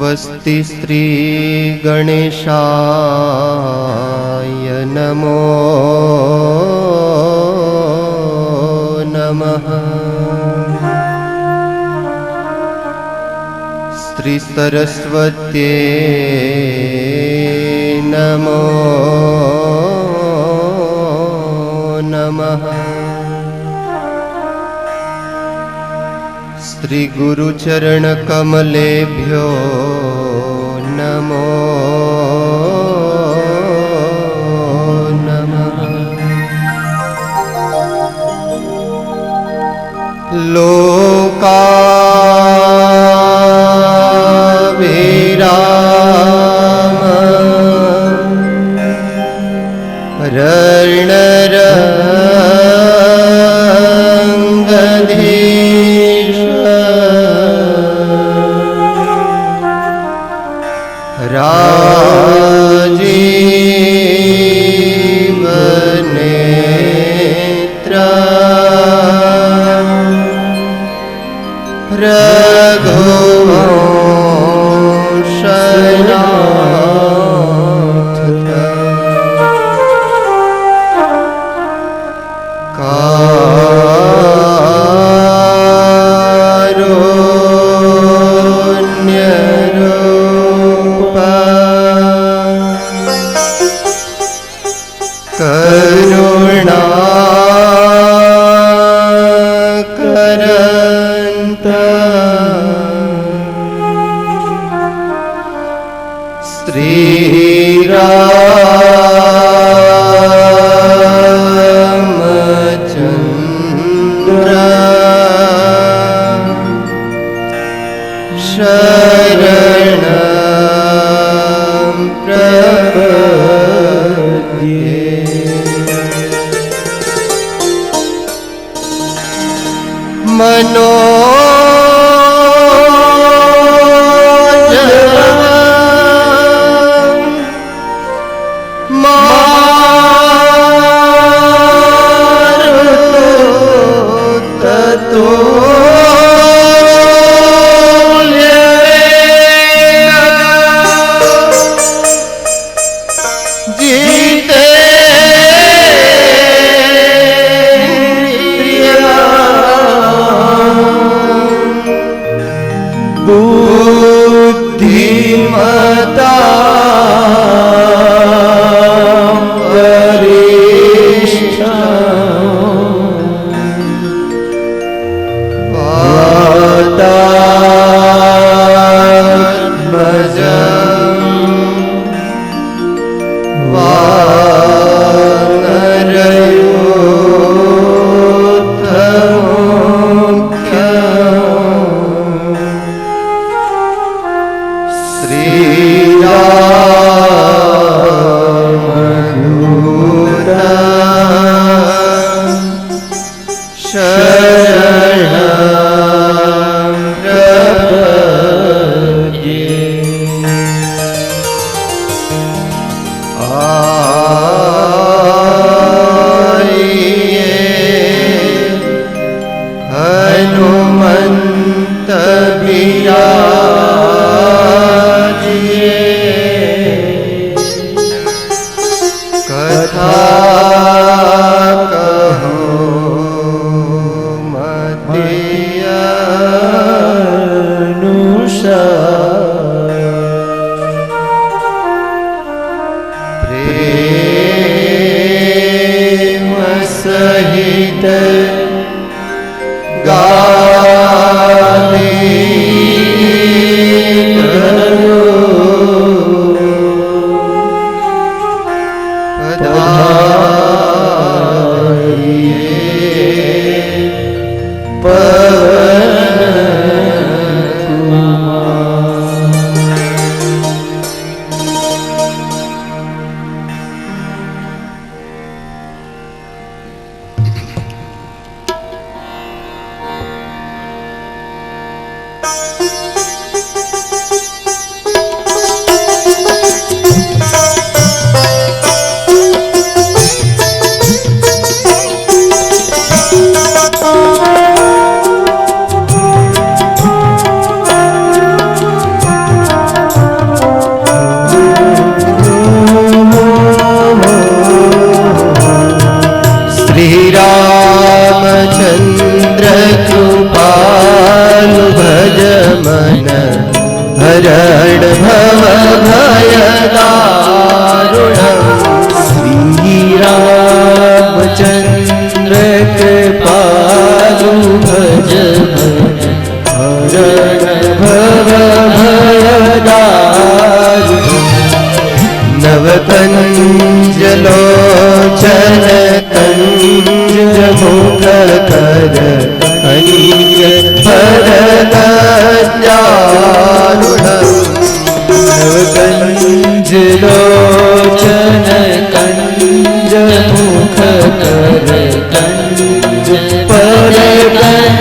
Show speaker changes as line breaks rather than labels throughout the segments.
स्वस्ति श्री गणेशाय नमो नमः। श्री सरस्वत्यै नमो नमः। श्री गुरुचरण कमलेभ्यो नमो नमः। लोकाभिराम रणरंगधीश राजीव नेत्र रघुवंशनाथ कारुण्यरूप करुणाकरन्त श्रीरामचन्द्र शरणं प्रपद्ये। बुद्धिमता वरिष्ठ वातात्मजं वानरयोत्तमोऽख्यम् श्रीराम तव कंजलोचन कंज मुख कर कंज परगंजारुणम् तव कंजलोचन कंज मुख कर कंज परगंजारुणम्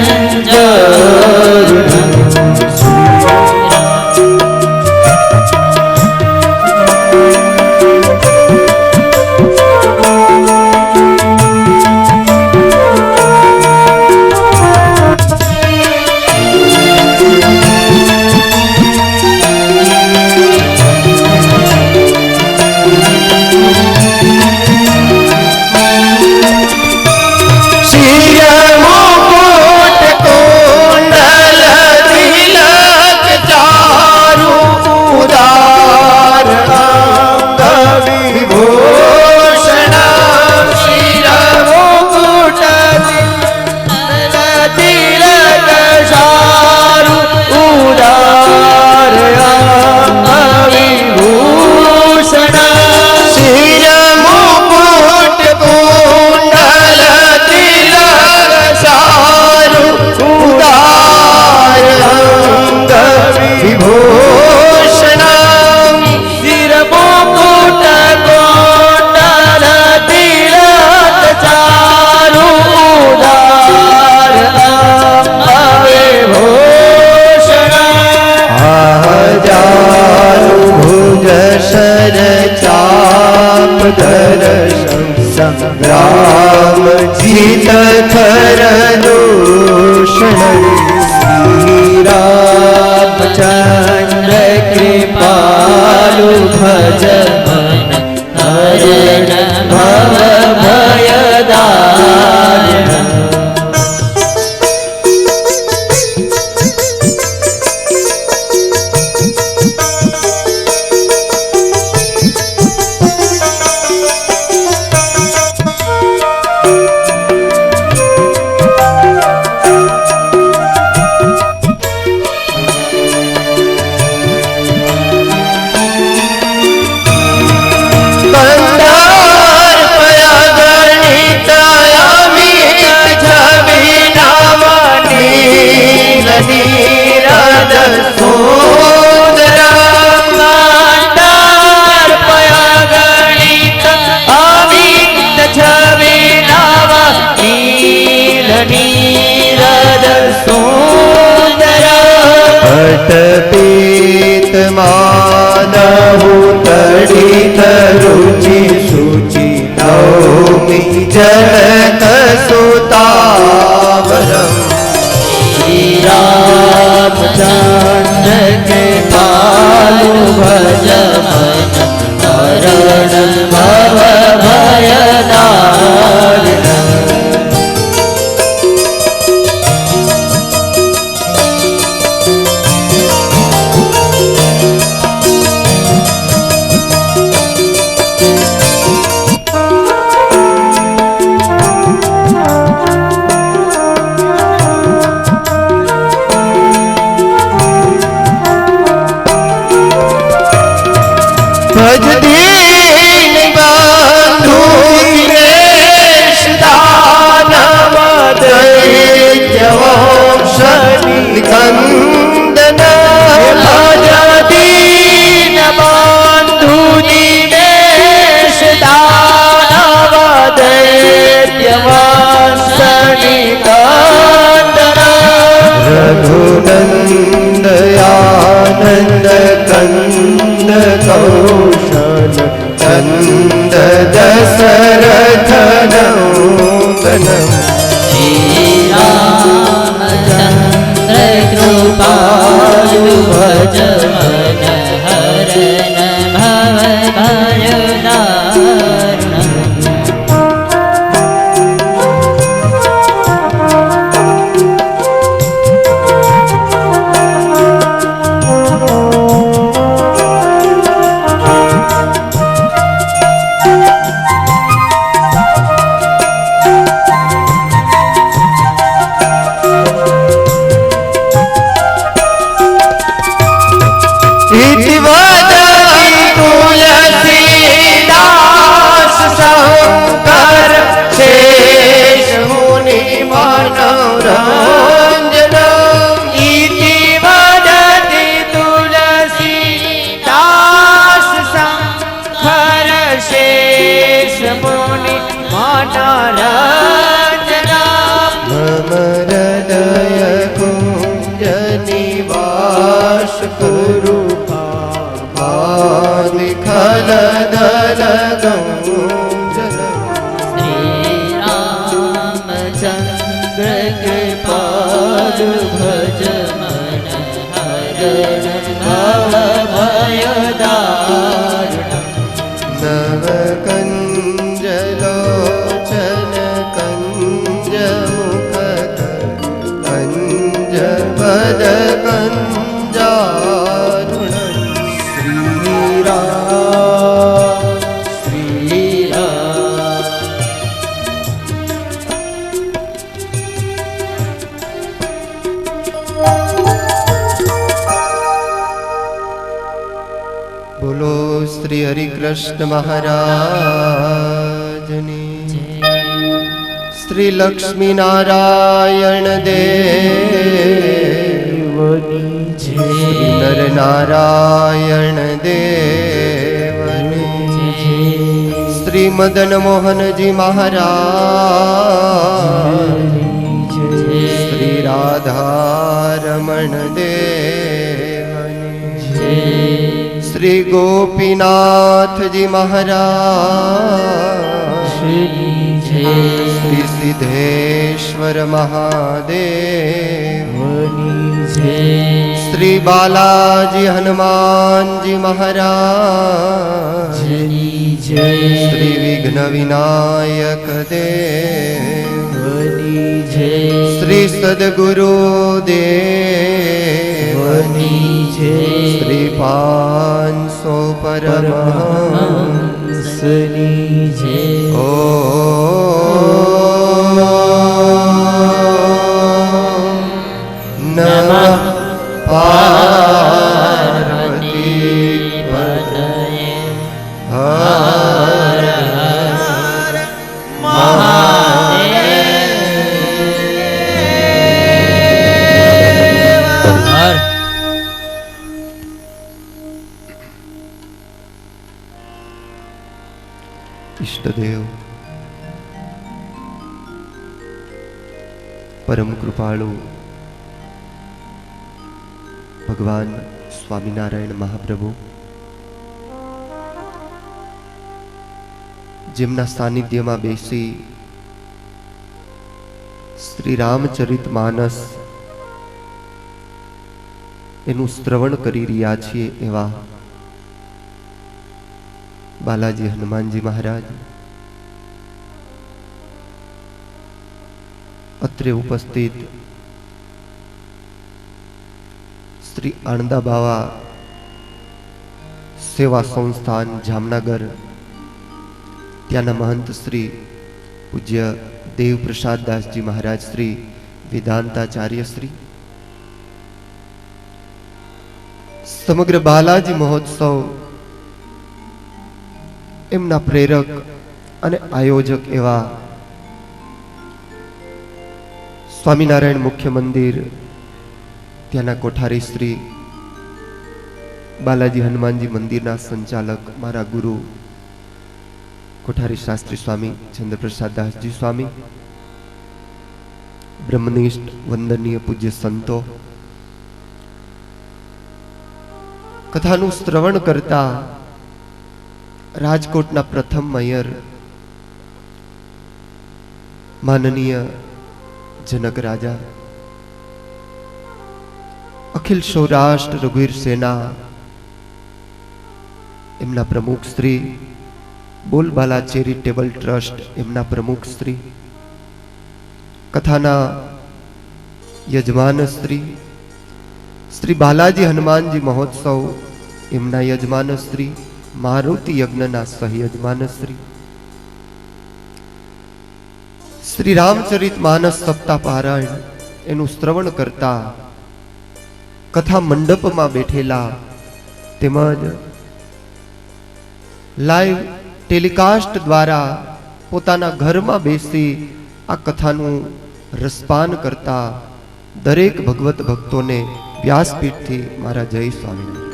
संग्राम जीत खर दूषण रामचंद्र कृपालु भज मन हरण भव भय दारुण पीत मानहु तड़ित रुचि शुचि नौमि जनक सुतावरम् श्री रामचंद्र के पालु भज मन हरण भव भय दारुण भज दीन बंधु दीनेश दानव दैत्यवंश निकंदन भज दीन बंधु दीनेश दानव दैत्यवंश निकंदन रघुनंद आनंद कंद कौशल चंद दशरथ नंदन
श्री रामचंद्र कृपालु भज मन हरण भव भय दारुण
વિખલ દલ ગૌજન
શ્રી રામચંદ્ર કૃપાલુ ભજ મન હરણ ભવ ભય દારુણમ
નવ કંજલોચન કંજ મુખ કંજ પદ કંજારુણ શ્રી રામ
શ્રી રામ
બોલો શ્રી હરિકૃષ્ણ મહારાજની શ્રી લક્ષ્મી નારાયણ દેવની શ્રી નર નારાયણ દેવની શ્રી મદન મોહનજી મહારાજ શ્રી રાધારમણ દેવની શ્રી ગોપીનાથજી મહારાજ શ્રી સિદ્ધેશ્વર મહાદેવ શ્રી બાલાજી હનુમાનજી મહારાજ શ્રી વિઘ્ન વિનાયક દેવ શ્રી સદગુરુ દેવ શ્રી 500 પરમહંસની જય. ઓમ નમઃ પાર્વતી પતયે હર હર મહાદેવ. ઈષ્ટદેવ પરમ કૃપાળુ ભગવાન સ્વામિનારાયણ મહાપ્રભુ, જેમના સાનિધ્યમાં બેસી શ્રી રામચરિત માનસ એનું શ્રવણ કરી રહ્યા છીએ એવા બાલાજી હનુમાનજી મહારાજ, અત્રે ઉપસ્થિત શ્રી આણંદા બાવા સેવા સંસ્થાન જામનગર, ત્યાંના મહંત શ્રી પૂજ્ય દેવપ્રસાદ દાસજી મહારાજ શ્રી વેદાંતાચાર્ય શ્રી, સમગ્ર બાલાજી મહોત્સવ એમના પ્રેરક અને આયોજક એવા સ્વામિનારાયણ મુખ્ય મંદિર ત્યાંના કોઠારી શ્રી, બાલાજી હનુમાનજી મંદિરના સંચાલક મારા ગુરુ કોઠારી શાસ્ત્રી સ્વામી ચંદ્રપ્રસાદ દાસજી સ્વામી, બ્રહ્મનિષ્ઠ વંદનીય પૂજ્ય સંતો, કથાનું શ્રવણ કરતા રાજકોટના પ્રથમ મેયર માનનીય જનક રાજા, અખિલ સૌરાષ્ટ્ર રઘુવીર સેના એમના પ્રમુખ શ્રી, બોલબાલા ચેરિટેબલ ટ્રસ્ટ એમના પ્રમુખ શ્રી, કથાના યજમાન શ્રી, શ્રી બાલાજી હનુમાનજી મહોત્સવ એમના યજમાન શ્રી, મારુતિ યજ્ઞના સહયજમાન શ્રી, શ્રી રામચરિત માનસ સપ્તાહ પારાયણ એનું શ્રવણ કરતા કથા મંડપમાં બેઠેલા તેમજ લાઈવ ટેલિકાસ્ટ દ્વારા પોતાના ઘરમાં બેસી આ કથાનું રસપાન કરતા દરેક ભગવત ભક્તોને વ્યાસપીઠથી મારા જય સ્વામિનારાયણ.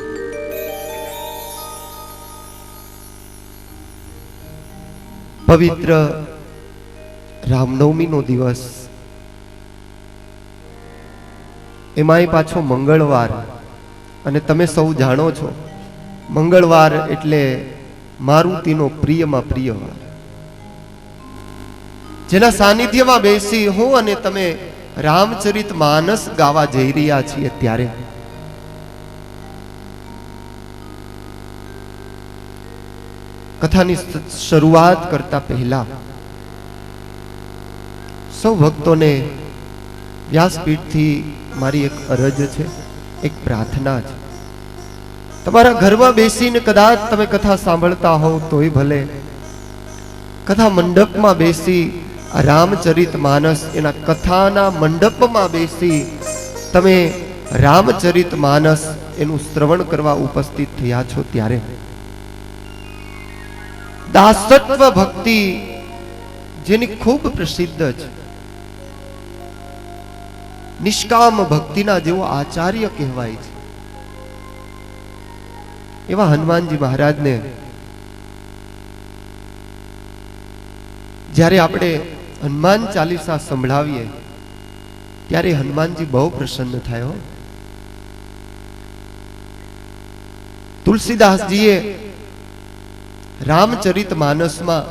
પવિત્ર રામનવમીનો દિવસ, એમાંય પાછો મંગળવાર, અને તમે સૌ જાણો છો મંગળવાર એટલે મારુતિનો પ્રિયમાં પ્રિય વાર, જેના સાનિધ્યમાં બેસી હું અને તમે રામચરિત માનસ ગાવા જઈ રહ્યા છીએ. ત્યારે કથાની શરૂઆત કરતા પહેલા સૌ ભક્તોને વ્યાસપીઠથી મારી એક અરજ છે, એક પ્રાર્થના છે. તમારા ઘરમાં બેસીને કદાચ તમે કથા સાંભળતા હોવ તોય ભલે, કથા મંડપમાં બેસી આ રામચરિત માનસ એના કથાના મંડપમાં બેસી તમે રામચરિત માનસ એનું શ્રવણ કરવા ઉપસ્થિત થયા છો. ત્યારે દાસત્વ ભક્તિ જેની ખૂબ પ્રસિદ્ધ છે, નિષ્કામ ભક્તિના જેવો આચાર્ય કહેવાય છે, એવા હનુમાનજી મહારાજને જ્યારે આપણે હનુમાન ચાલીસા સંભળાવીએ ત્યારે હનુમાનજી બહુ પ્રસન્ન થયો. તુલસીદાસજીએ રામચરિત માનસમાં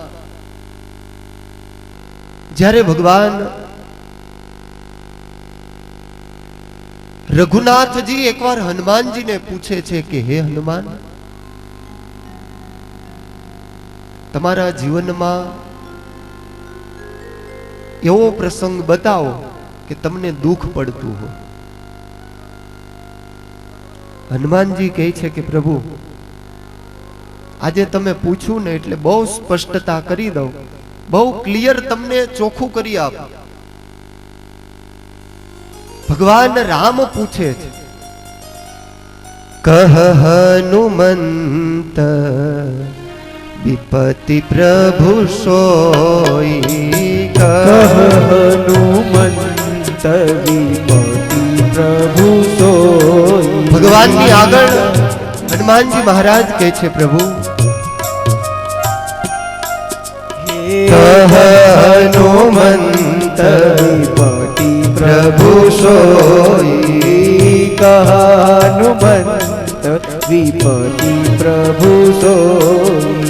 જ્યારે ભગવાન રઘુનાથજી એકવાર હનુમાનજીને પૂછે છે કે હે હનુમાન, તમારા જીવનમાં એવો પ્રસંગ બતાવો કે તમને દુઃખ પડતું હોય. હનુમાનજી કહે છે કે પ્રભુ, આજે તમે પૂછ્યું ને એટલે બહુ સ્પષ્ટતા કરી દઉં, બહુ ક્લિયર તમને ચોખ્ખું કરી આપું. ભગવાન રામ પૂછે છે, કહ હનુમંત વિપતિ પ્રભુ સોઈ,
કહ હનુમંત વિપતિ પ્રભુ સોઈ.
ભગવાનની આગળ હનુમાનજી મહારાજ કહે છે, પ્રભુ
કહ હનુમંત વિપતિ પ્રભુ સોઈ, કહ હનુમંત વિપતિ પ્રભુ સોઈ.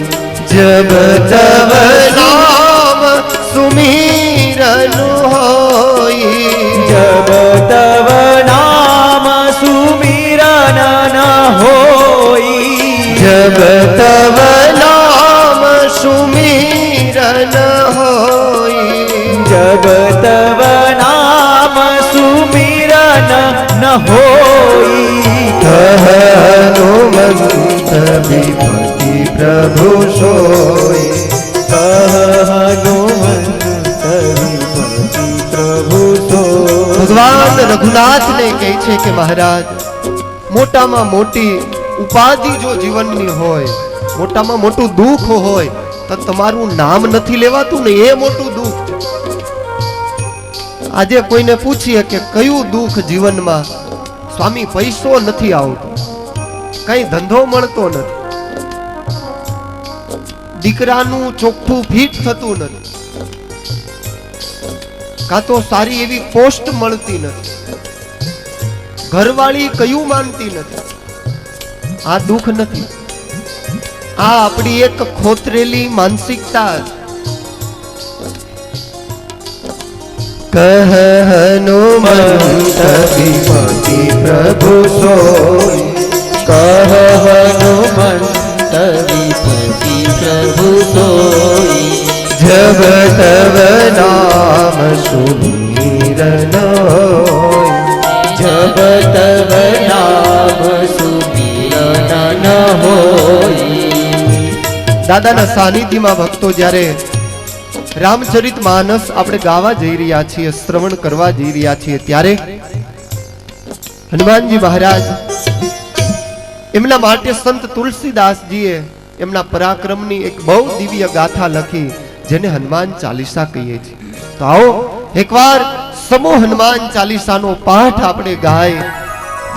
જબ તબ નામ સુમિરન હોઈ,
જબ તવ નામ સુમિરન ન હોઈ,
જબ તબ નામ સુમિરન હોઈ,
જબ તવ નામ સુમિરન ન હોઈ.
કહ હનુમંત વિપતિ પ્રભુ સોઈ,
કહ હનુમંત વિપતિ પ્રભુ સોઈ.
ભગવાન રઘુનાથને કહે છે કે મહારાજ, મોટામાં મોટી ઉપાધિ જો જીવનની હોય, મોટામાં મોટું દુઃખ હોય તો તમારું નામ નથી લેવાતું ને, એ મોટું દુઃખ છે. આજે કોઈને પૂછીએ કે કયું દુઃખ જીવનમાં, સ્વામી પૈસો નથી આવતો, કઈ ધંધો મળતો નથી, દીકરાનું ચોખ્ખું ફીટ થતું નથી, કાં તો સારી એવી પોસ્ટ મળતી નથી, ઘરવાળી કયું માનતી નથી. આ દુઃખ નથી, આ આપણી એક ખોતરેલી માનસિકતા. કહ હનુમંત વિપતિ પ્રભુ સોઈ,
કહ હનુમંત વિપતિ પ્રભુ સોઈ.
જબ તબ નામ સુમિરન હોઈ,
જબ તવ નામ સુમિરન ન હોઈ.
દાદાના સાનિધ્યમાં ભક્તો જ્યારે રામચરિત માનસ આપણે ગાવા જઈ રહ્યા છીએ, શ્રવણ કરવા જઈ રહ્યા છીએ, ત્યારે હનુમાનજી મહારાજ એમના માટે સંત તુલસીદાસજીએ એમના પરાક્રમની એક બહુ દિવ્ય ગાથા લખી, જેને હનુમાન ચાલીસા કહીએ છીએ. તો આવો એકવાર સમૂહ હનુમાન ચાલીસાનો પાઠ આપણે ગાય,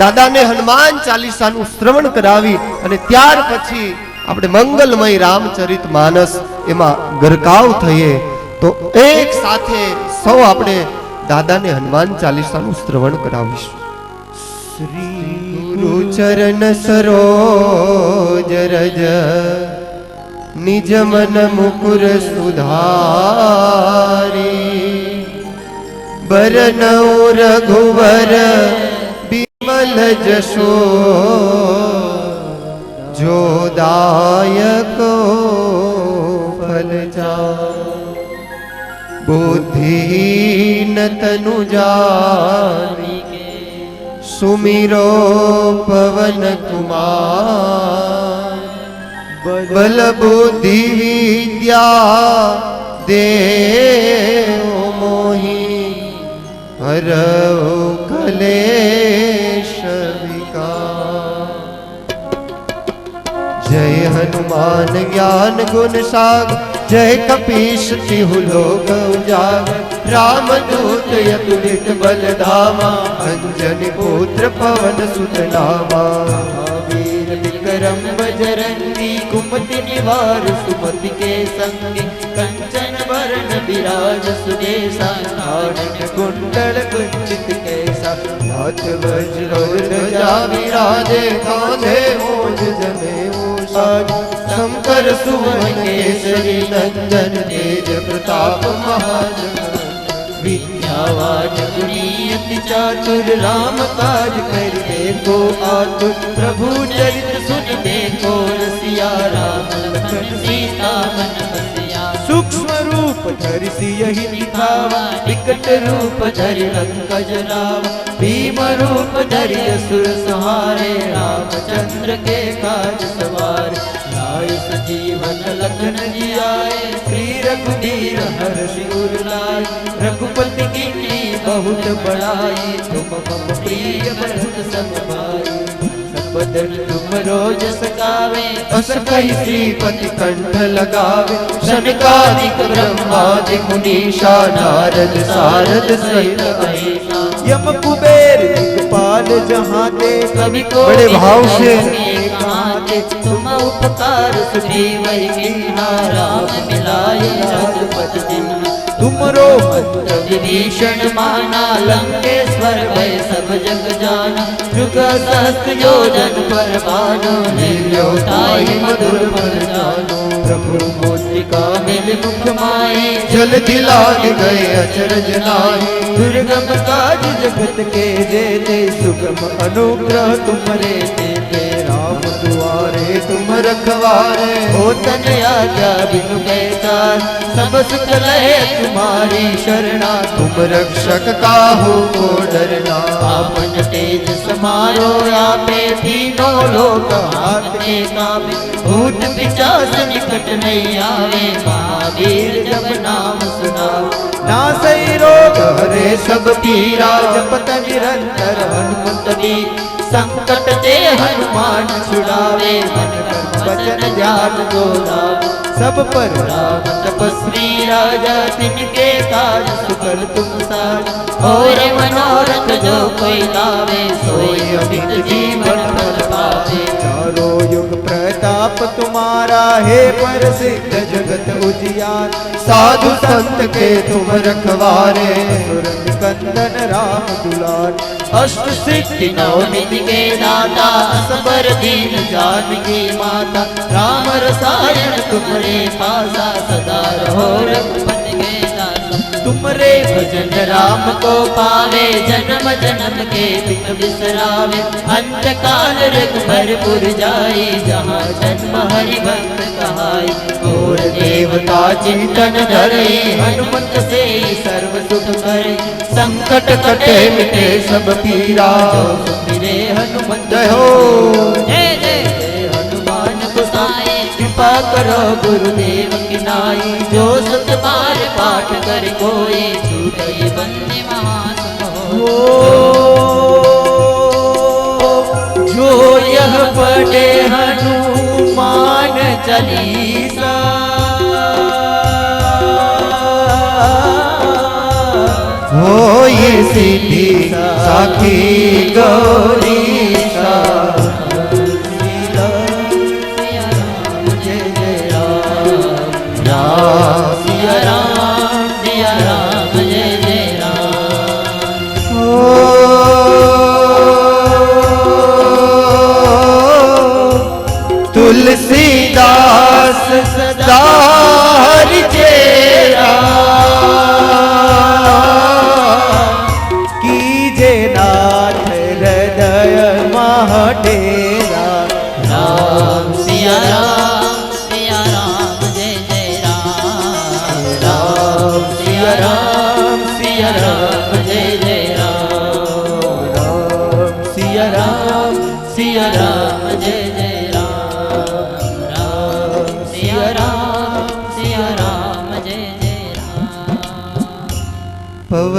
દાદાને હનુમાન ચાલીસાનું શ્રવણ કરાવી અને ત્યાર પછી આપણે મંગલમય રામચરિત માનસ એમાં ગરકાવ થઈએ. તો એક સાથે સૌ આપણે દાદાને હનુમાન ચાલીસાનું શ્રવણ કરાવીશું. શ્રી ગુરુ चरण सरोज रज निज मन मुकुर सुधारी बरनऊ रघुवर बिमल जशो जो दायको फल बुद्धिहीन तनु जानिके सुमिरो पवन कुमार बल बुद्धि विद्या देव मोहि हरऊ कलेश विकार। जय हनुमान ज्ञान गुण सागर जय कपीश तिहु लोक उजागर रामदूत अतुलित बल धामा अंजनी पुत्र पवन सुत नामा। वीर विक्रम बजरंगी कुमति निवार सुमति के संगी कंचन वरण विराज सुदेशा कानन कुंडल कुंचित केसा हाथ वज्र ध्वजा विराजे कांधे मूंज जनेऊ साज शंकर सुवन केसरी नंदन तेज प्रताप महाजन विद्यावान गुणीयति चातुर राम काज करिबे को आतुर प्रभु चरित सुनिबे को रसिया राम लखन सीता मन बसिया। सूक्ष्म रूप धरि सियहि दिखावा विकट रूप धरि लंका जलावा भीम रूप धरि असुर संहारे रामचंद्र के काज सवारे लाए सजीवन लखन जियाए श्री रघुवीर हर्षि उर लाए रघुपति की बहुत बड़ाई तुम मम प्रिय भरत सम भाई बदन तुम रोज सकावे अस कहि श्रीपति कंठ लगावे शनकादिक ब्रह्मादि मुनीषा नारद सारद सहित अहिसा यम कुबेर दिक्पाल जहाँ ते कवि को बड़े भाव से तुम उपकार सुग्रीव कीन्हा राम मिलाए रघुपति जिन्हा तुमरो मंत्र विभीषण माना लंकेश्वर भय सब जग जाना जुग सहस्त्र योजन पर भानु निर्योताई मधुर पर जानो प्रभु मूर्तिका मिल मुख माए जल दिलाग गए अचरज नाहि दुर्गम काज जगत के जेते सुगम अनुग्रह तुमरे तेते राम दुआरे तुम रखवारे हो तन आज्ञा बिनु पैतार सब सुख लहे तुम्हारी शरणा तुम रक्षक काहू को डरना आपन तेज समारो आपे तीनों लोक हाथ में काबे भूत पिशाच निकट नहीं आवे महावीर जब नाम सुनाओ नासै रोग हरे सब पीरा जपत निरंतर हनुमत वीर संकट ते हनुमान छुड़ावे मन कर्म वचन ध्यान जो लावे सब पर राम तपस्वी राजा तिनके काज सुकर तुम साज और मनोरथ जो कोई लावे सोई अमित जीवन फल पावे चारों युग प्रताप तुम्हारा है प्रसिद्ध जगत उजियार साधु संत के तुम रखवारे सुरत कंदन राम दुलार अष्ट सिद्धि नौ निधि के दाता असबर दीन जानकी माता राम रसायन तुमरे पासा सदा रहो रघुपति के दासा तुमरे भजन राम को पावे जन्म जन्म के दुख बिसरावे अंत काल रघुबरपुर जाई जहाँ जन्म हरि भक्त कहाई और देवता चिंतन धरे हनुमत से सर्व सुख करे संकट कटे मिटे सब पीरा मेरे हनुमत जय हो जय जय हनुमान गोसाई कृपा करो गुरुदेव की नाई जो सत बार पाठ कर कोई छूटे बंदे महासुख हो जो यह पढ़े हनुमान चालीसा हो ये सिद्धि साखी गौरीशा सिया राम जय जय राम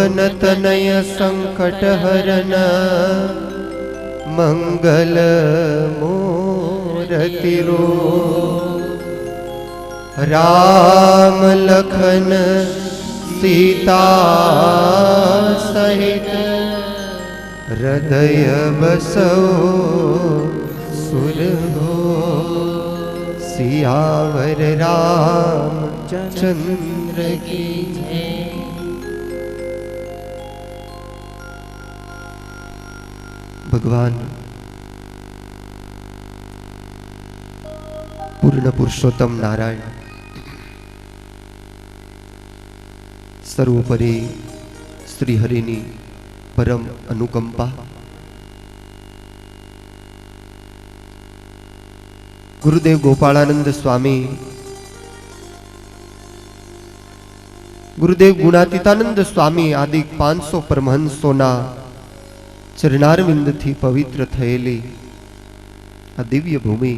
पवन तनय संकट हरन मंगल मूर्ति रो राम लखन सीता सहित हृदय बसो सुरभो सियावर राम चंद्र की जय। भगवान पूर्ण पुरुषोत्तम नारायण सर्वोपरि श्री हरिनी परम अनुकंपा गुरुदेव गोपाळानंद स्वामी गुरुदेव गुणातीतानंद स्वामी आदि 500 परमहंसोना चरणारविंद थी पवित्र थयेली आ दिव्य भूमि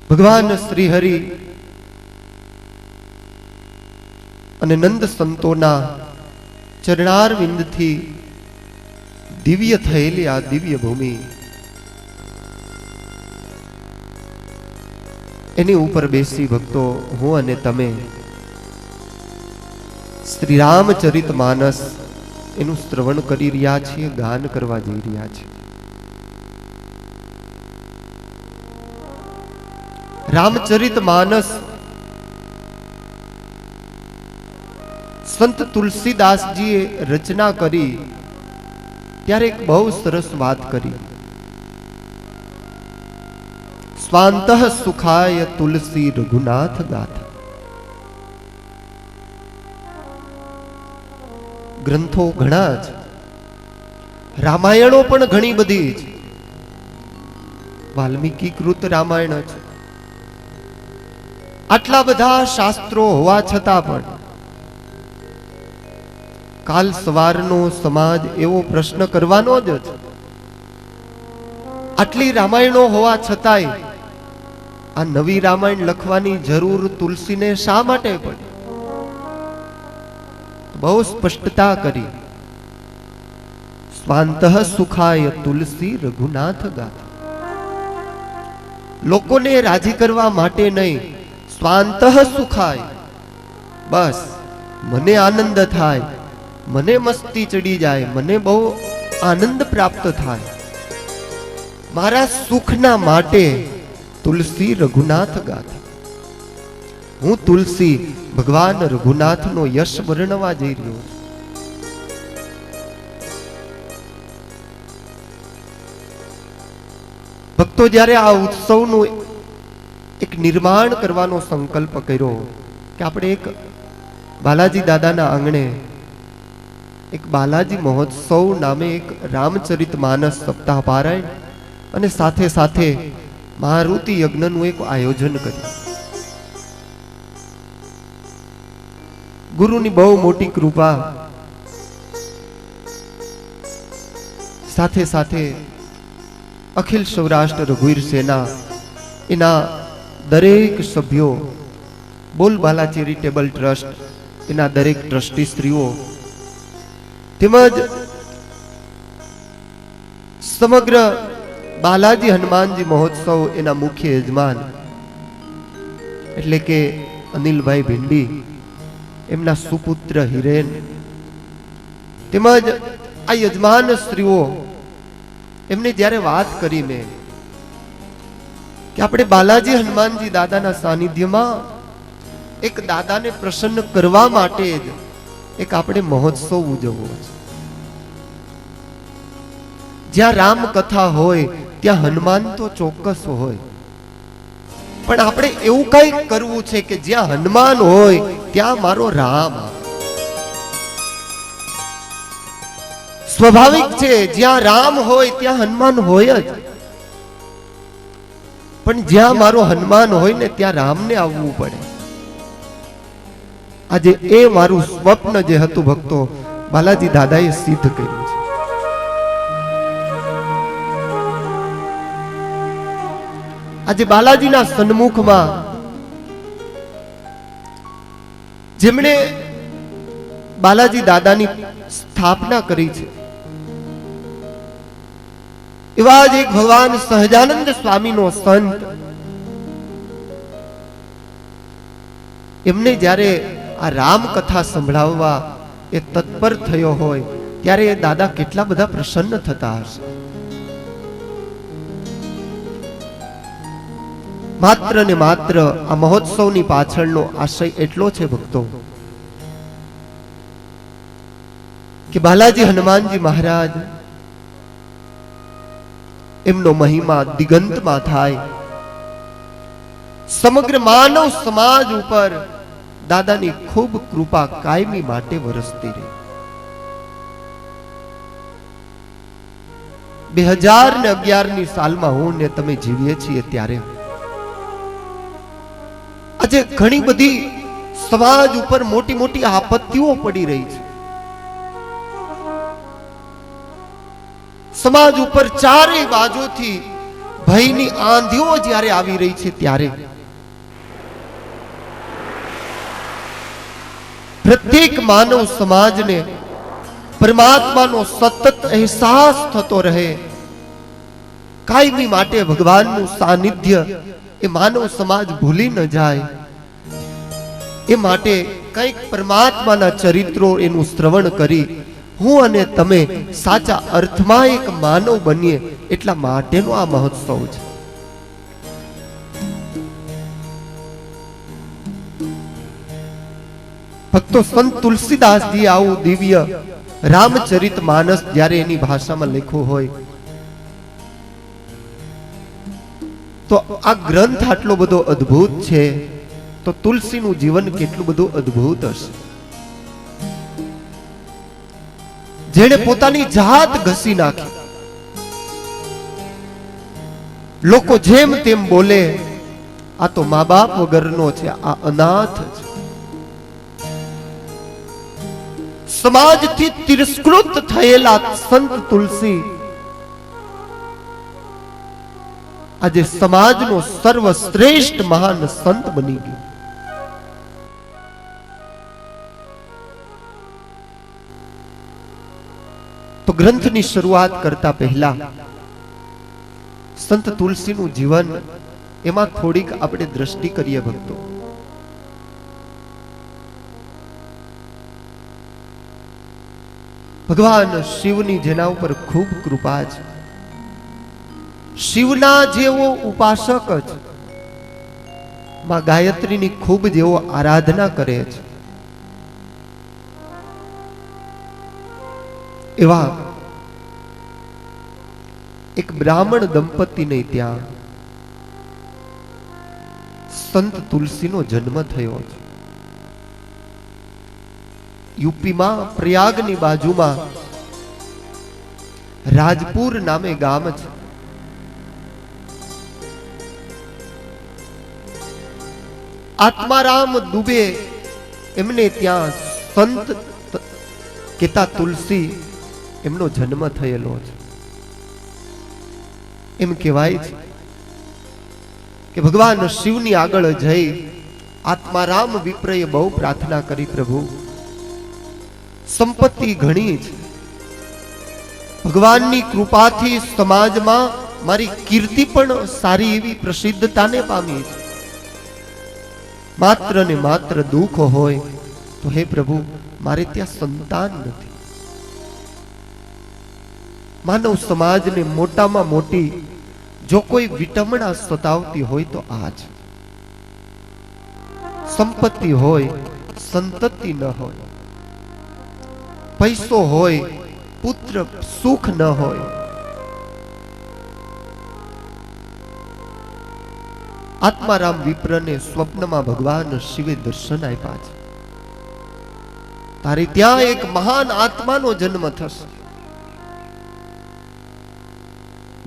भगवान श्री हरि અને નંદ સંતોના ચરણારવિંદથી દિવ્ય થયેલી આ દિવ્ય ભૂમિ એની ઉપર બેસી ભક્તો હું અને તમે શ્રી રામચરિત માનસ એનું શ્રવણ કરી રહ્યા છીએ, ગાન કરવા જઈ રહ્યા છીએ. રામચરિત માનસ સંત તુલસીદાસજીએ રચના કરી ત્યારે એક બહુ સરસ વાત કરી. સ્વાંતઃ સુખાય તુલસી રઘુનાથ ગાથા. ગ્રંથો ઘણા જ, રામાયણો પણ ઘણી બધી જ, વાલ્મીકી કૃત રામાયણ છે. આટલા બધા શાસ્ત્રો હોવા છતાં પણ કાલ સવારનો સમાજ એવો પ્રશ્ન કરવાનો જ છે, આટલી રામાયણો હોવા છતાંય આ નવી રામાયણ લખવાની જરૂર તુલસીને શા માટે પડી? બહુ સ્પષ્ટતા કરી. સ્વાંતઃ સુખાય તુલસી રઘુનાથ ગાથા. લોકોને રાજી કરવા માટે નહીં, સ્વાંતઃ સુખાય, બસ મને આનંદ થાય, મને મસ્તી ચડી જાય, મને બહુ આનંદ પ્રાપ્ત થાય, મારા સુખના માટે તુલસી રઘુનાથ ગાથા. હું તુલસી ભગવાન રઘુનાથનો યશ વર્ણવા જઈ રહ્યો છું. ભક્તો જ્યારે આ ઉત્સવનું એક નિર્માણ કરવાનો સંકલ્પ કર્યો કે આપણે એક બાલાજી દાદાના આંગણે એક બાલાજી મહોત્સવ નામે એક રામચરિત માનસ સપ્તાહ પારાયણ અને સાથે સાથે મારુતિ યજ્ઞનું એક આયોજન કર્યું. ગુરુની બહુ મોટી કૃપા, સાથે સાથે અખિલ સૌરાષ્ટ્ર રઘુવીર સેના એના દરેક સભ્યો, બોલબાલા ચેરિટેબલ ટ્રસ્ટ એના દરેક ટ્રસ્ટી સ્ત્રીઓ તેમજ સમગ્ર બાલાજી હનુમાનજી મહોત્સવ એના મુખ્ય યજમાન એટલે કે અનિલભાઈ ભિંડી, એમના સુપુત્ર હિરેન, તેમજ આ યજમાન સ્ત્રીઓ, એમને જ્યારે વાત કરી મેં કે આપણે બાલાજી હનુમાનજી દાદાના સાનિધ્યમાં એક દાદાને પ્રસન્ન કરવા માટે જ એક આપણે મહોત્સવ ઉજવવો છે. જ્યાં રામ કથા હોય ત્યાં હનુમાન તો ચોક્કસ હોય, પણ આપણે એવું કંઈક કરવું છે કે જ્યાં હનુમાન હોય ત્યાં મારો રામ આવે. સ્વાભાવિક છે જ્યાં રામ હોય ત્યાં હનુમાન હોય જ, પણ જ્યાં મારો હનુમાન હોય ને ત્યાં રામને આવવું પડે. આજે એ મારું સ્વપ્ન જે હતું ભક્તો, બાલાજી દાદાએ સિદ્ધ કર્યું છે. આજે બાલાજીના સન્મુખમાં જેમણે બાલાજી દાદાની સ્થાપના કરી છે, એવા જ એક ભગવાન સહજાનંદ સ્વામીનો સંત, એમને જ્યારે આ રામ કથા સંભળાવવા એ તત્પર થયો હોય ત્યારે એ દાદા કેટલા બધા પ્રસન્ન થતા હશે. માત્ર ને માત્ર આ મહોત્સવની પાછળનો આશય એટલો છે ભક્તો, કે બાલાજી હનુમાનજી મહારાજ એમનો મહિમા દિગંતમાં થાય, સમગ્ર માનવ સમાજ ઉપર દાદાની ખૂબ કૃપા કાયમી માટે વરસતી રહે. 2011ની સાલમાં હું ને તમે જીવીએ છીએ ત્યારે આજે ઘણી બધી સમાજ ઉપર મોટી મોટી આપત્તિઓ પડી રહી છે. સમાજ ઉપર ચારે બાજુથી ભયની આંધીઓ જ્યારે આવી રહી છે ત્યારે પ્રત્યેક માનવ સમાજને પરમાત્માનો સતત અહેસાસ થતો રહે, કાયમી માટે ભગવાનનું સાનિધ્ય એ માનવ સમાજ ભૂલી ન જાય, એ માટે કંઈક પરમાત્માના ચરિત્રો એનું શ્રવણ કરી હું અને તમે સાચા અર્થમાં એક માનવ બનીએ એટલા માટેનો આ મહોત્સવ છે. ભક્તો, સંત તુલસીદાસજી આવું દિવ્ય રામચરિત માનસ જ્યારે એની ભાષામાં લખ્યું હોય તો આ ગ્રંથ આટલો બધો અદ્ભુત છે, તો તુલસીનું જીવન કેટલું બધું અદ્ભુત હશે. જેણે પોતાની જાત ઘસી નાખી, લોકો જેમ તેમ બોલે આ તો મા બાપ વગરનો છે, આ અનાથ છે, સમાજથી તિરસ્કૃત થયેલા સંત તુલસી આજે સમાજનો સર્વશ્રેષ્ઠ મહાન સંત બની ગયો. તો ગ્રંથની શરૂઆત કરતા પહેલા સંત તુલસીનું જીવન એમાં થોડીક આપણે દ્રષ્ટિ કરીએ ભક્તો. ભગવાન શિવની જેના ઉપર ખૂબ કૃપા છે, શિવના જેવો ઉપાસક જ માં ગાયત્રીની ખૂબ જેવો આરાધના કરે છે, એવા એક બ્રાહ્મણ દંપતીને ત્યાં સંત તુલસીનો જન્મ થયો છે. યુપીમાં પ્રયાગની બાજુમાં રાજપુર નામે ગામ છે. આત્મારામ દુબે એમને ત્યાં સંત કેતા તુલસી એમનો જન્મ થયેલો છે. એમ કહેવાય છે કે ભગવાન શિવની આગળ જઈ આત્મારામ વિપ્રએ બહુ પ્રાર્થના કરી, પ્રભુ સંપત્તિ ઘણી છે, ભગવાનની કૃપાથી સમાજમાં મારી કીર્તિ પણ સારી એવી પ્રસિદ્ધતાને પામી છે, માત્ર ને માત્ર દુઃખ હોય તો હે પ્રભુ મારે ત્યાં સંતાન નથી. માનવ સમાજને મોટામાં મોટી જો કોઈ વિટમણા સતાવતી હોય તો આ જ સંપત્તિ હોય, સંતતિ ન હોય, પૈસો હોય, પુત્ર સુખ ન હોય. આત્મારામ વિપ્રને સ્વપ્નમાં ભગવાન શિવે દર્શન આપ્યા છે, તારે ત્યાં એક મહાન આત્માનો જન્મ થશે.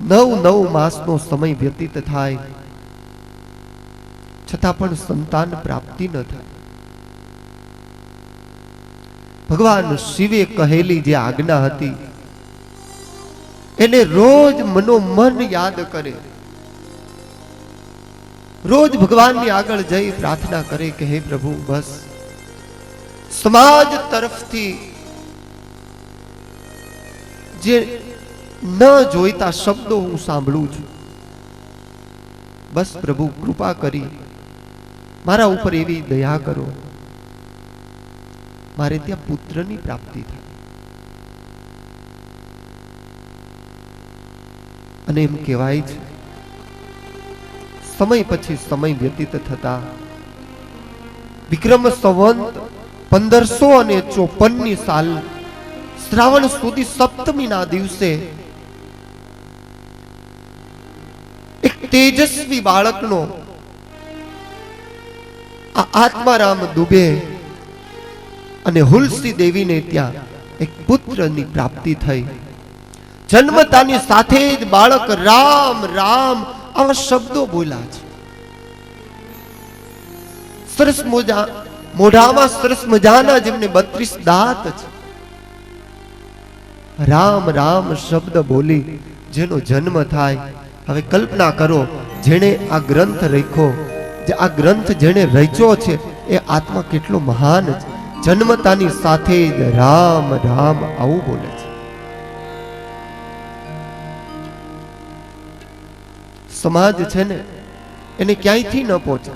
9 માસનો સમય વ્યતીત થાય છતાં પણ સંતાન પ્રાપ્તિ ન થાય. ભગવાન શિવે કહેલી જે આજ્ઞા હતી એને રોજ મનોમન યાદ કરે, રોજ ભગવાનની આગળ જઈ પ્રાર્થના કરે કે હે પ્રભુ બસ સમાજ તરફથી જે ન જોઈતા શબ્દો હું સાંભળું છું, બસ પ્રભુ કૃપા કરી મારા ઉપર એવી દયા કરો, મારે ત્યાં પુત્રની પ્રાપ્તિ થાય. અને એમ કહેવાય છે સમય પછી સમય વ્યતીત થતા વિક્રમ સંવંત 1554 સાલ શ્રાવણ સુધી સપ્તમીના દિવસે એક તેજસ્વી બાળકનો આ આત્મારામ દુબે અને હુલસી દેવીને ત્યાં એક પુત્રની પ્રાપ્તિ થઈ. જન્મતાની સાથે જ બાળક રામ રામ આવા શબ્દો બોલ્યા છે. સરસ મોઢામાં સરસ મજાના જેમને 32 દાંત છે, રામ રામ શબ્દ બોલી જેનો જન્મ થાય. હવે કલ્પના કરો, જેણે આ ગ્રંથ લખ્યો, જે આ ગ્રંથ જેણે રચ્યો છે એ આત્મા કેટલો મહાન છે. જન્મતાની સાથે જ રામ રામ આવું બોલે છે. સમાજ છે ને એને ક્યાંયથી ન પહોંચે.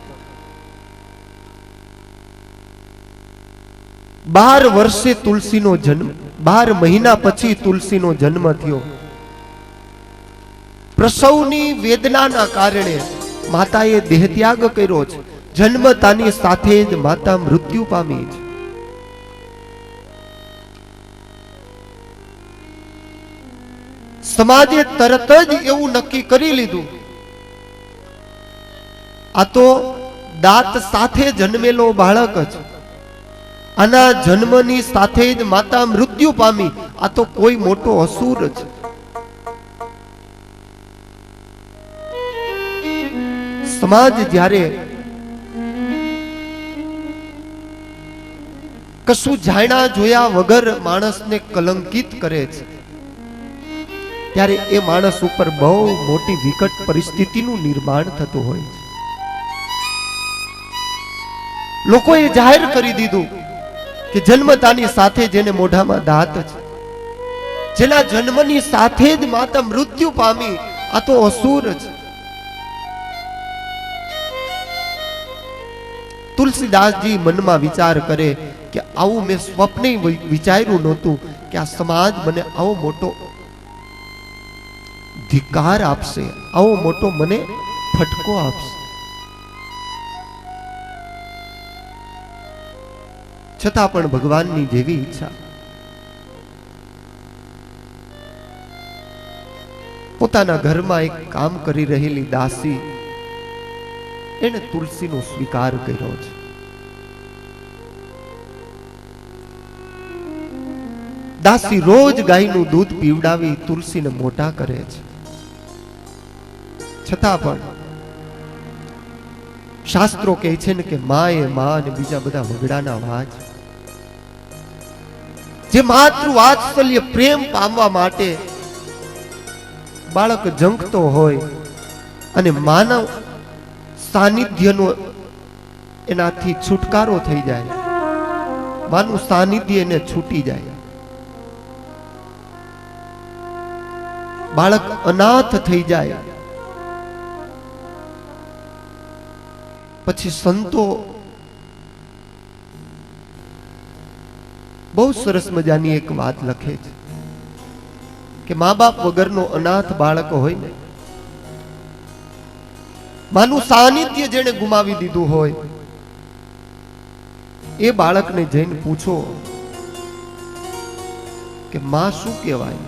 12 વર્ષે તુલસીનો જન્મ, 12 મહિના પછી તુલસીનો જન્મ થયો. પ્રસવની વેદનાના કારણે માતાએ દેહત્યાગ કર્યો છે. જન્મતાની સાથે જ માતા મૃત્યુ પામી છે. સમાજે તરત જ એવું નક્કી કરી લીધું, આ તો દાંત સાથે જન્મેલો બાળક છે, આના જન્મની સાથે જ માતા મૃત્યુ પામી, આ તો કોઈ મોટો અસુર છે. સમાજ જ્યારે કશું જાણ્યા જોયા વગર માણસને કલંકિત કરે છે, ત્યારે એ માણસ ઉપર બહુ મોટી વિકટ પરિસ્થિતિનું નિર્માણ થતું હોય છે. લોકોએ જાહેર કરી દીધું કે જન્મતાની સાથે જેને મોઢામાં દાંત છે, જેના જન્મની સાથે જ માતા મૃત્યુ પામી, આ તો અસુર છે. તુલસીદાસજી મનમાં વિચાર કરે કે આવું મેં સ્વપ્ને વિચાર્યું નહોતું કે આ સમાજ મને આવો મોટો ધિક્કાર આપશે, આવો મોટો મને ફટકો આપશે. છતાં પણ ભગવાનની જેવી ઈચ્છા, પોતાના ઘરમાં એક કામ કરી રહેલી દાસી, એને તુલસીનો સ્વીકાર કર્યો છે. દાસી રોજ ગાયનું દૂધ પીવડાવી તુલસીને મોટા કરે છે. છતાં પણ શાસ્ત્રો કહે છે ને કે મા એ મા અને બીજા બધા વગડાના વાજ. જે માતૃ વાત્સલ્ય પ્રેમ પામવા માટે બાળક ઝંખતો હોય અને માનવ સાનિધ્યનો એનાથી છુટકારો થઈ જાય, માનું સાનિધ્ય એને છૂટી જાય, બાળક અનાથ થઈ જાય, પછી સંતો બહુ સરસ મજાની એક વાત લખે છે કે મા બાપ વગરનો અનાથ બાળક હોય ને, માનું સાનિધ્ય જેને ગુમાવી દીધું હોય, એ બાળકને જઈને પૂછો કે માં શું કહેવાય,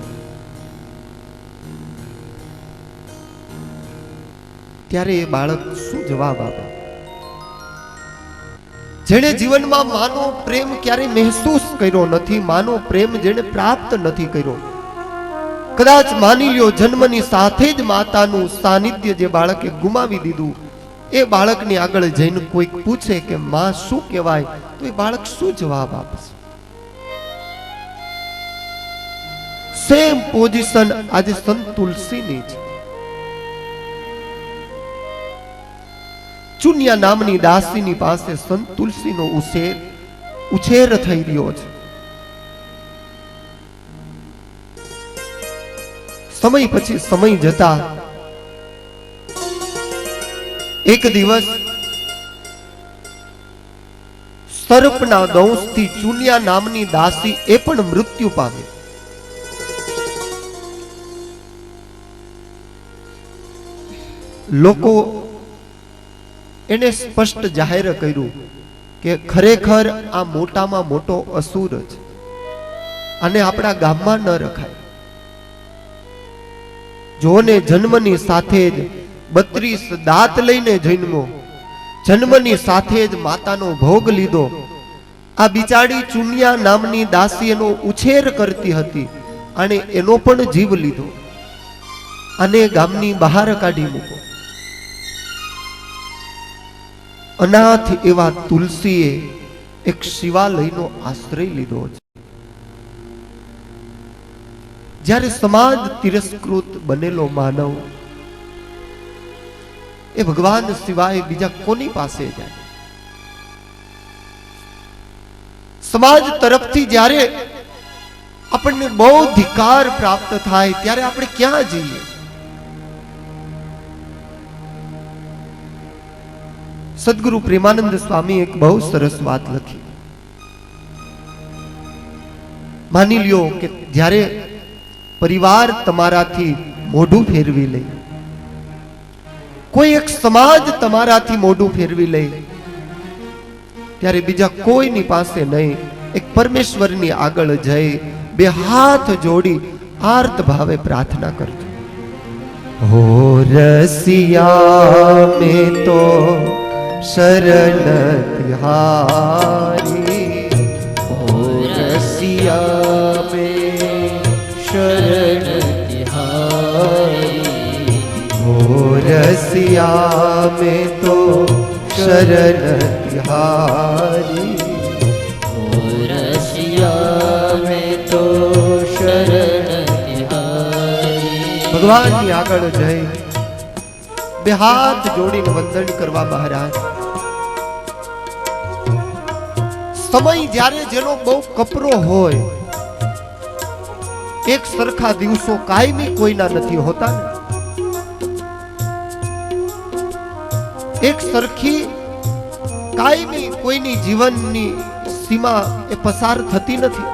ત્યારે એ બાળક શું જવાબ આપે? જેણે જીવનમાં માનો પ્રેમ ક્યારે મહેસૂસ કર્યો નથી, માનો પ્રેમ જેણે પ્રાપ્ત નથી કર્યો, કદાચ માની લ્યો જન્મની સાથે જ માતાનું સાનિધ્ય જે બાળકે ગુમાવી દીધું, એ બાળકની આગળ જઈને કોઈક પૂછે કે માં શું કહેવાય, તો એ બાળક શું જવાબ આપશે? સેમ પોઝિશન આજે સંત તુલસીની છે. ચુનિયા નામની દાસીની પાસે સંત તુલસીનો ઉછેર ઉછેર થઈ રહ્યો છે. સમય પછી સમય જતા એક દિવસ સર્પના દંશથી ચુનિયા નામની દાસી એ પણ મૃત્યુ પામી. લોકો એને સ્પષ્ટ જાહેર કર્યું કે ખરેખર આ મોટામાં મોટો અસુર છે અને આપણા ગામમાં ન રખાય. જોને જન્મની સાથે જ 32 દાંત લઈને જન્મો, જન્મની સાથે જ માતાનો ભોગ લીધો. આ બિચારી ચુનિયા નામની દાસી એનો ઉછેર કરતી હતી અને એનો પણ જીવ લીધો. અને ગામની બહાર કાઢી મૂકો. અનાથ એવા તુલસીએ એક શિવાલયનો આશ્રય લીધો છે. જ્યારે સમાજ તિરસ્કૃત બનેલો માનવ એ ભગવાન સિવાય બીજા કોની પાસે જાય? સમાજ તરફથી જ્યારે આપણને બહુ ધિકાર પ્રાપ્ત થાય ત્યારે આપણે ક્યાં જઈએ? સદગુરુ પ્રેમાનંદ સ્વામી એક બહુ સરસ વાત લખી. માની લ્યો કે જ્યારે પરિવાર તમારાથી મોઢું ફેરવી લે, કોઈ એક સમાજ તમારાથી મોઢું ફેરવી લે, ત્યારે બીજા કોઈની પાસે નહીં, એક પરમેશ્વરની આગળ જઈ બે હાથ જોડી આર્ત ભાવે પ્રાર્થના કરજો. હો રસિયા મેં તો શરણ તિહારી,
हो रसिया में शरण तिहारी,
हो रसिया में तो शरण तिहारी,
हो रसिया में तो शरण तिहारी.
ભગવાનની આગળ જઈ બે હાથ જોડીને વંદન કરવા મહારાજ. સમય જ્યારે જેનો બહુ કપરો હોય, એક સરખા દિવસો કાયમી કોઈના નથી હોતા ને. એક સરખી કાયમી કોઈની જીવનની સીમા એ પસાર થતી નથી.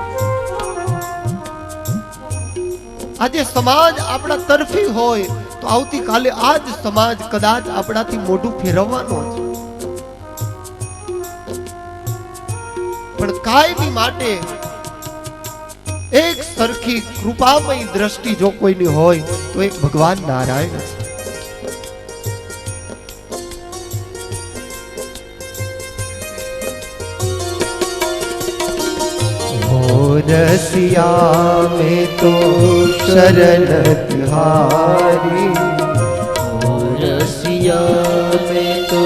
આજે સમાજ આપણા તરફી હોય તો આવતીકાલે આ જ સમાજ કદાચ આપણાથી મોઢું ફેરવવાનો છે. પણ કાયમી માટે એક સરખી કૃપામય દ્રષ્ટિ જો કોઈની હોય તો એક ભગવાન નારાયણ છે. रसिया में तो शरण तिहारी,
हो रसिया में तो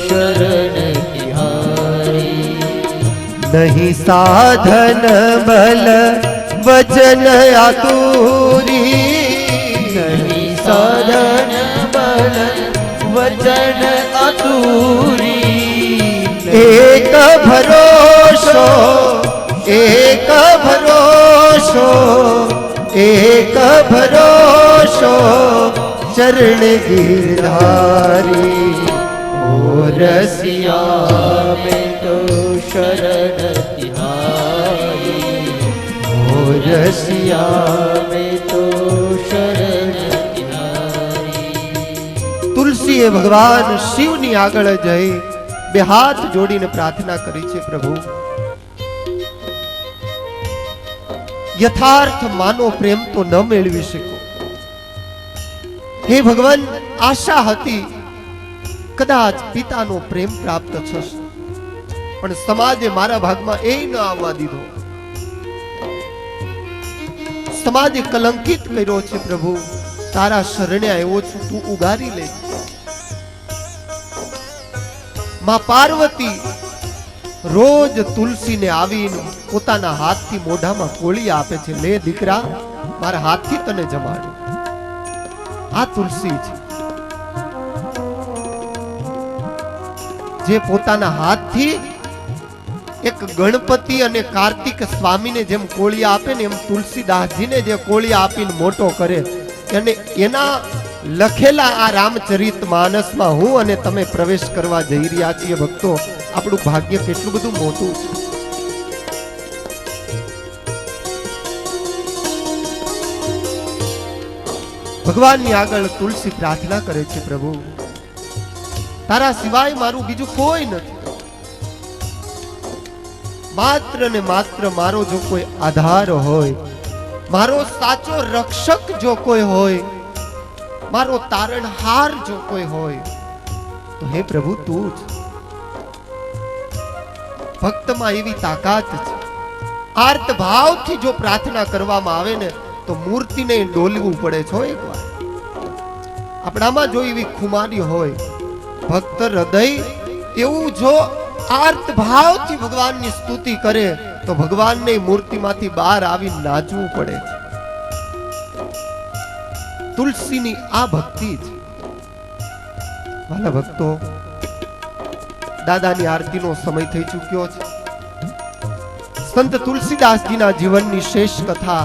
शरण तिहारी.
नहीं साधन बल वचन आतुरी,
नहीं साधन बल वचन अतुरी.
एक भरोसो एक भरोसो, एक भरोसो चरण गिरधारी.
हो रसिया में तो शरण तिहारी, हो रसिया में तो शरण तिहारी.
તુલસીએ ભગવાન શિવની આગળ જઈ બે હાથ જોડીને પ્રાર્થના કરી છે. પ્રભુ, યથાર્થ માનો પ્રેમ તો ન મેળવી શકો. હે ભગવાન, આશા હતી કદાચ પિતાનો પ્રેમ પ્રાપ્ત થશે, પણ સમાજે મારા ભાગમાં એ ન આવવા દીધો. સમાજે કલંકિત કર્યો છે. પ્રભુ, તારા શરણે આવ્યો છું, તું ઉગારી લે. માં પાર્વતી રોજ તુલસીને આવીને પોતાના હાથથી મોઢામાં કોળી આપે છે. લે દીકરા, મારા હાથથી તને જમાડું. આ તુલસી છે જે પોતાના હાથથી એક ગણપતિ અને કાર્તિક સ્વામીને જેમ કોળિયા આપે ને એમ તુલસીદાસજીને જે કોળિયા આપીને મોટો કરે, અને એના લખેલા આ રામચરિત માનસમાં હું અને તમે પ્રવેશ કરવા જઈ રહ્યા છીએ ભક્તો. આપણું ભાગ્ય કેટલું બધું મોટું છે. ભગવાનની આગળ તુલસી પ્રાર્થના કરે છે, પ્રભુ તારા સિવાય મારું બીજું કોઈ નથી. માત્ર ને માત્ર મારો જો કોઈ આધાર હોય, મારો સાચો રક્ષક જો કોઈ હોય, મારો તારણહાર જો કોઈ હોય, તો હે પ્રભુ તું જ. ભક્તમાં એવી તાકાત છે. આર્ત ભાવથી જો પ્રાર્થના કરવામાં આવે ને તો મૂર્તિને ડોલવું પડે છે. એકવાર આપણામાં જો એવી ખુમારી હોય, ભક્ત હૃદય એવું જો આર્ત ભાવથી ભગવાનની સ્તુતિ કરે તો ભગવાનની મૂર્તિમાંથી બહાર આવી નાચવું પડે છે. તુલસીની આ ભક્તિ છે. વાલા ભક્તો, દાદાની આરતીનો સમય થઈ ચૂક્યો છે. સંત તુલસીદાસજીના જીવનની શેષ કથા